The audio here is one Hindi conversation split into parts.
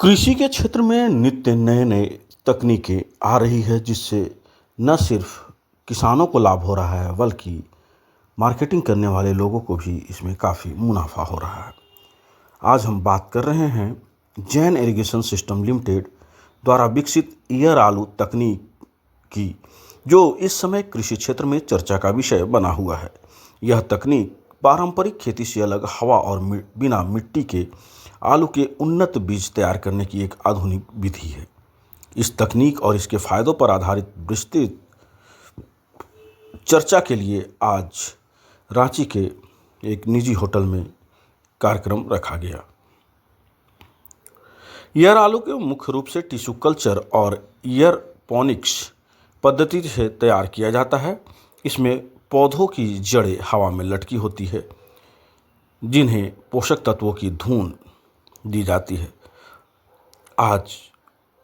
कृषि के क्षेत्र में नित्य नए नए तकनीकें आ रही है जिससे न सिर्फ किसानों को लाभ हो रहा है बल्कि मार्केटिंग करने वाले लोगों को भी इसमें काफ़ी मुनाफा हो रहा है। आज हम बात कर रहे हैं जैन इरिगेशन सिस्टम लिमिटेड द्वारा विकसित ईयर आलू तकनीक की, जो इस समय कृषि क्षेत्र में चर्चा का विषय बना हुआ है। यह तकनीक पारंपरिक खेती से अलग हवा और बिना मिट्टी के आलू के उन्नत बीज तैयार करने की एक आधुनिक विधि है। इस तकनीक और इसके फायदों पर आधारित विस्तृत चर्चा के लिए आज रांची के एक निजी होटल में कार्यक्रम रखा गया। ईयर आलू के मुख्य रूप से टिश्यू कल्चर और एयरोपोनिक्स पद्धति से तैयार किया जाता है। इसमें पौधों की जड़ें हवा में लटकी होती है जिन्हें पोषक तत्वों की धून दी जाती है। आज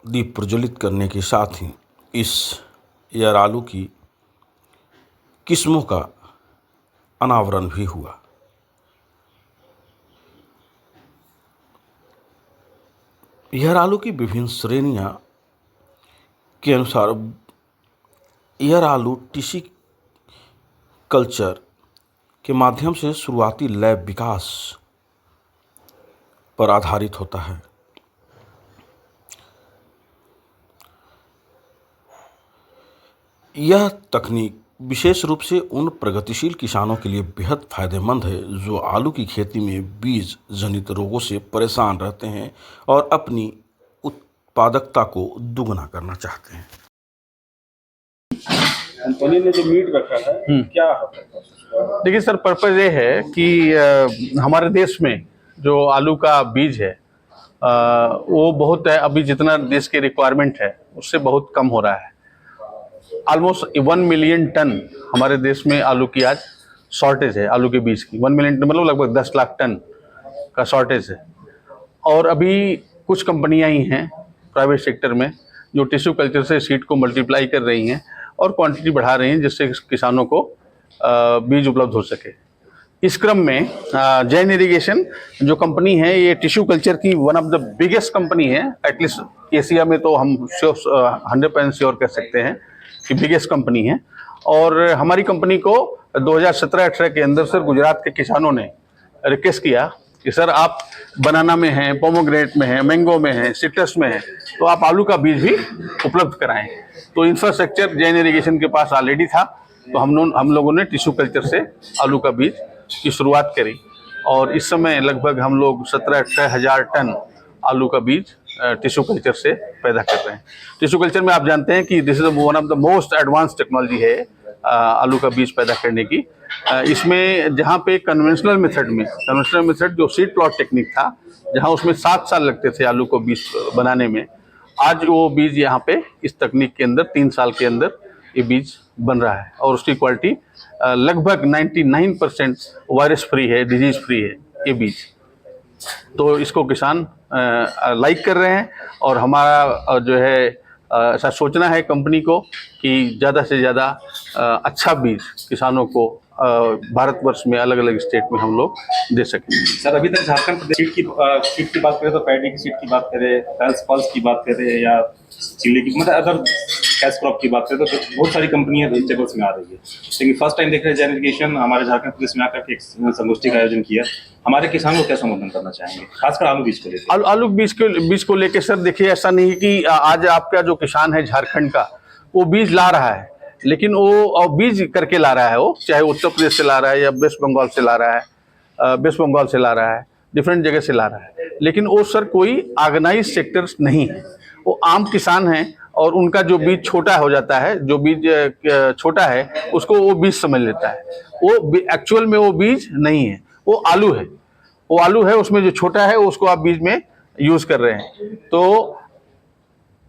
दीप प्रज्वलित करने के साथ ही इस ईयर आलू की किस्मों का अनावरण भी हुआ। ईयर आलू की विभिन्न श्रेणियां के अनुसार ईयर आलू टिश्यू कल्चर के माध्यम से शुरुआती लैब विकास पर आधारित होता है। यह तकनीक विशेष रूप से उन प्रगतिशील किसानों के लिए बेहद फायदेमंद है जो आलू की खेती में बीज जनित रोगों से परेशान रहते हैं और अपनी उत्पादकता को दुगना करना चाहते हैं। कंपनी ने जो मीट रखा है क्या है? देखिए सर, पर्पज़ ये है कि हमारे देश में जो आलू का बीज है वो बहुत है। अभी जितना देश की रिक्वायरमेंट है उससे बहुत कम हो रहा है। ऑलमोस्ट 1 मिलियन टन हमारे देश में आलू की आज शॉर्टेज है। आलू के बीज की 1 मिलियन टन मतलब लगभग 10 लाख टन का शॉर्टेज है। और अभी कुछ कंपनियां ही हैं प्राइवेट सेक्टर में जो टिश्यू कल्चर से सीड को मल्टीप्लाई कर रही हैं और क्वांटिटी बढ़ा रही हैं जिससे किसानों को बीज उपलब्ध हो सके। इस क्रम में जैन इरिगेशन जो कंपनी है ये टिश्यू कल्चर की one of the biggest company है। एटलीस्ट एशिया में तो हम 100% श्योर कह सकते हैं कि बिगेस्ट कंपनी है। और हमारी कंपनी को 2017-18 के अंदर सर गुजरात के किसानों ने रिक्वेस्ट किया कि सर आप बनाना में हैं, पोमोग्रेनेट में हैं, मैंगो में हैं, सिट्रस में हैं, तो आप आलू का बीज भी उपलब्ध कराएं। तो इंफ्रास्ट्रक्चर जैन इरिगेशन के पास ऑलरेडी था, तो हम लोगों ने टिश्यू कल्चर से आलू का बीज की शुरुआत करी। और इस समय लगभग हम लोग 17-18 हज़ार टन आलू का बीज टिश्यू कल्चर से पैदा कर रहे हैं। टिश्यू कल्चर में आप जानते हैं कि this is one of the most advance technology है आलू का बीज पैदा करने की। इसमें जहाँ पे कन्वेंशनल मेथड जो सीड प्लॉट टेक्निक था, जहाँ उसमें 7 साल लगते थे आलू को बीज बनाने में, आज वो बीज यहाँ पे इस तकनीक के अंदर 3 साल के अंदर ये बीज बन रहा है। और उसकी क्वालिटी लगभग 99% वायरस फ्री है, डिजीज फ्री है ये बीज। तो इसको किसान लाइक कर रहे हैं। और हमारा जो है ऐसा सोचना है कंपनी को कि ज़्यादा से ज़्यादा अच्छा बीज किसानों को भारतवर्ष में अलग अलग स्टेट में हम लोग दे सकें। सर अभी तक झारखंड प्रदेश सीट की बात करें तो पैडी की सीट की बात करें, पल्स की बात करें या चिल्ली की, मतलब अदर कैश क्रॉप की बात करें तो बहुत सारी कंपनियां वेजिटेबल्स में आ रही है। लेकिन फर्स्ट टाइम देख रहे हैं जैन इरिगेशन हमारे झारखंड प्रदेश में आकर के एक संगोष्ठी का आयोजन किया। हमारे किसानों को क्या संबोधन करना चाहेंगे खासकर आलू बीज को लेकर? आलू बीज को लेकर सर देखिए, ऐसा नहीं कि आज आपका जो किसान है झारखंड का वो बीज ला रहा है, लेकिन वो बीज करके ला रहा है, वो चाहे उत्तर प्रदेश से ला रहा है या वेस्ट बंगाल से ला रहा है, डिफरेंट जगह से ला रहा है। लेकिन वो सर कोई ऑर्गेनाइज सेक्टर नहीं है, वो आम किसान हैं और उनका जो बीज छोटा हो जाता है, जो बीज छोटा है उसको वो बीज समझ लेता है। वो एक्चुअल में वो बीज नहीं है, वो आलू है। वो आलू है, उसमें जो छोटा है उसको आप बीज में यूज कर रहे हैं। तो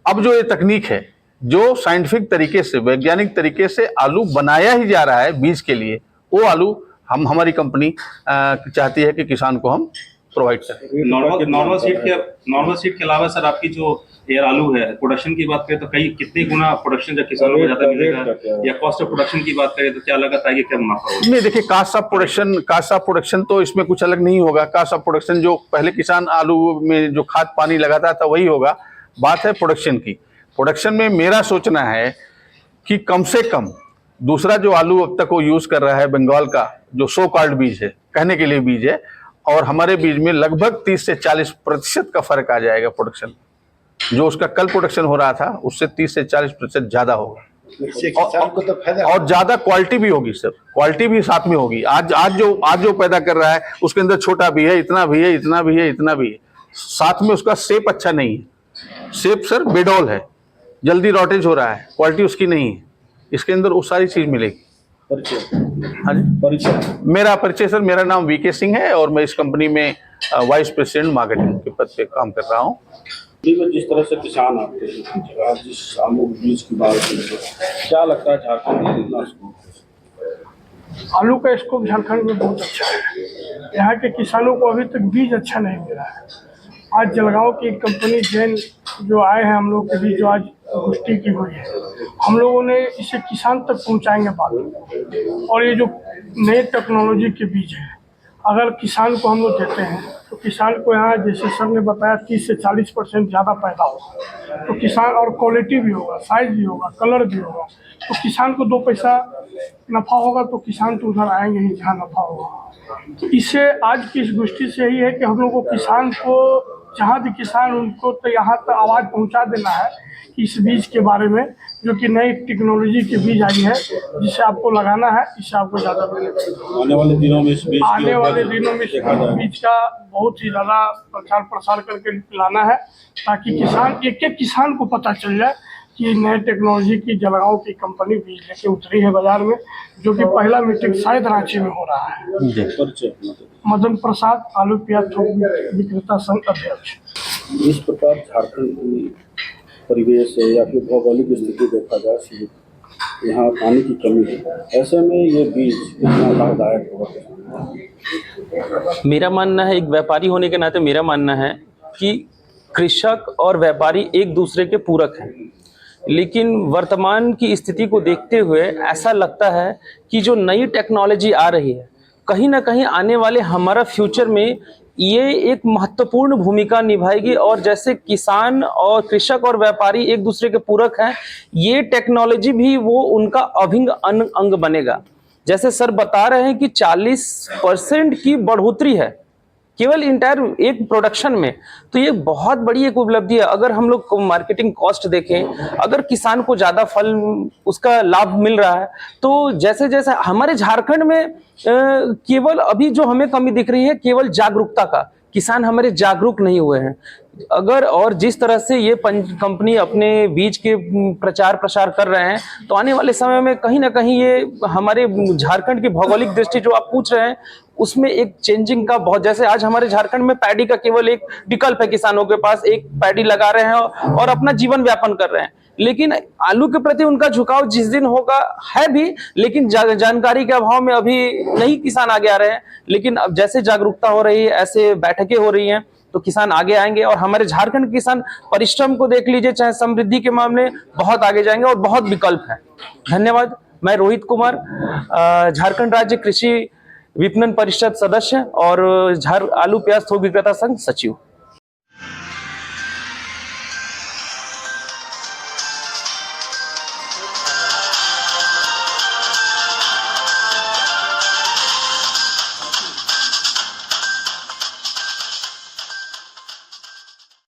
अब जो ये तकनीक है जो साइंटिफिक तरीके से, वैज्ञानिक तरीके से आलू बनाया ही जा रहा है बीज के लिए, वो आलू हमारी कंपनी चाहती है कि किसान को हम प्रोवाइड करें। नॉर्मल सीड के अलावा सर आपकी जो एयर आलू है प्रोडक्शन की बात करें तो कितने गुना प्रोडक्शन जब किसानों को ज्यादा मिलेगा, या कॉस्ट ऑफ प्रोडक्शन की बात करें तो क्या लगाता है कि क्या मुनाफा होगा? नहीं, देखिए कास्ट ऑफ प्रोडक्शन तो इसमें कुछ अलग नहीं होगा। कास्ट ऑफ प्रोडक्शन जो पहले किसान आलू में जो खाद पानी लगाता था वही होगा। बात है प्रोडक्शन की। प्रोडक्शन में मेरा सोचना है कि कम से कम दूसरा जो आलू अब तक वो यूज कर रहा है बंगाल का, जो सो कॉल्ड बीज है, कहने के लिए बीज है, और हमारे बीज में लगभग 30 से 40% का फर्क आ जाएगा। प्रोडक्शन जो उसका कल प्रोडक्शन हो रहा था उससे 30 से 40% ज्यादा होगा, और ज्यादा क्वालिटी भी होगी सर। क्वालिटी भी साथ में होगी। आज जो पैदा कर रहा है उसके अंदर छोटा भी है, इतना भी है, इतना भी है, इतना भी है, साथ में उसका शेप अच्छा नहीं है। शेप सर बेडोल है, जल्दी रॉटेज हो रहा है, क्वालिटी उसकी नहीं है। इसके अंदर वो सारी चीज मिलेगी। हाँ जी, मेरा परिचय सर, मेरा नाम वीके सिंह है और मैं इस कंपनी में वाइस प्रेसिडेंट मार्केटिंग के पद पे काम कर रहा हूँ। जिस तरह से किसान आते हैं, आज जिस आलू बीज की बात करें, क्या लगता है झारखंड में कितना स्कोप? आलू का स्कोप झारखंड में बहुत अच्छा है। यहाँ के किसानों को अभी तक बीज अच्छा नहीं मिला है। आज जलगांव की एक कंपनी जैन जो आए हैं हम लोग के बीच, जो आज गोष्ठी की हुई है, हम लोगों ने इसे किसान तक पहुँचाएंगे बात। और ये जो नए टेक्नोलॉजी के बीज है, अगर किसान को हम लोग देते हैं तो किसान को यहाँ जैसे सर ने बताया 30 से 40% ज़्यादा पैदा होगा। तो किसान, और क्वालिटी भी होगा, साइज भी होगा, कलर भी होगा, तो किसान को 2 पैसा नफ़ा होगा। तो किसान तो उधर आएंगे ही जहाँ नफ़ा होगा। तो इससे आज की इस गोष्ठी से यही है कि हम लोग को किसान को, जहाँ भी किसान, उनको तो यहाँ तक आवाज़ पहुँचा देना है कि इस बीज के बारे में, जो कि नई टेक्नोलॉजी के बीज आई है, जिसे आपको लगाना है, इससे आपको ज़्यादा मिलेगा। आने वाले दिनों में इस बीज का बहुत ही ज़्यादा प्रचार प्रसार करके लाना है, ताकि किसान, एक एक किसान को पता चल जाए कि नए टेक्नोलॉजी की जलगांव की कंपनी बीज लेके उतरी है बाजार में, जो कि पहला मीटिंग शायद रांची में हो रहा है। मदन प्रसाद, आलू प्याज थोक विक्रेता संघ अध्यक्ष। इस प्रकार झारखंड की परिवेश है या फिर भौगोलिक स्थिति देखा जाए, यहाँ पानी की कमी है, ऐसे में ये बीज इतना लाभदायक होगा। मेरा मानना है, एक व्यापारी होने के नाते मेरा मानना है कि कृषक और व्यापारी एक दूसरे के पूरक हैं। लेकिन वर्तमान की स्थिति को देखते हुए ऐसा लगता है कि जो नई टेक्नोलॉजी आ रही है, कहीं ना कहीं आने वाले हमारा फ्यूचर में ये एक महत्वपूर्ण भूमिका निभाएगी। और जैसे किसान और कृषक और व्यापारी एक दूसरे के पूरक हैं, ये टेक्नोलॉजी भी वो उनका अभिन्न अंग बनेगा। जैसे सर बता रहे हैं कि 40% की बढ़ोतरी है केवल इंटायर एक प्रोडक्शन में, तो ये बहुत बड़ी एक उपलब्धि है। अगर हम लोग मार्केटिंग कॉस्ट देखें, अगर किसान को ज़्यादा फल उसका लाभ मिल रहा है, तो जैसे जैसे हमारे झारखंड में केवल अभी जो हमें कमी दिख रही है केवल जागरूकता का, किसान हमारे जागरूक नहीं हुए हैं। अगर और जिस तरह से ये कंपनी अपने बीज के प्रचार प्रसार कर रहे हैं, तो आने वाले समय में कहीं ना कहीं ये हमारे झारखंड की भौगोलिक दृष्टि जो आप पूछ रहे हैं उसमें एक चेंजिंग का बहुत, जैसे आज हमारे झारखंड में पैडी का केवल एक विकल्प है, किसानों के पास एक पैडी लगा रहे हैं और अपना जीवन व्यापन कर रहे हैं। लेकिन आलू के प्रति उनका झुकाव जिस दिन होगा है भी, लेकिन जानकारी के अभाव में अभी नहीं किसान आगे आ रहे हैं। लेकिन अब जैसे जागरूकता हो रही है, ऐसे बैठकें हो रही हैं, तो किसान आगे आएंगे। और हमारे झारखंड के किसान परिश्रम को देख लीजिए, चाहे समृद्धि के मामले बहुत आगे जाएंगे और बहुत विकल्प है। धन्यवाद। मैं रोहित कुमार, झारखंड राज्य कृषि विपणन परिषद सदस्य और आलू प्याज थोक विक्रेता संघ सचिव।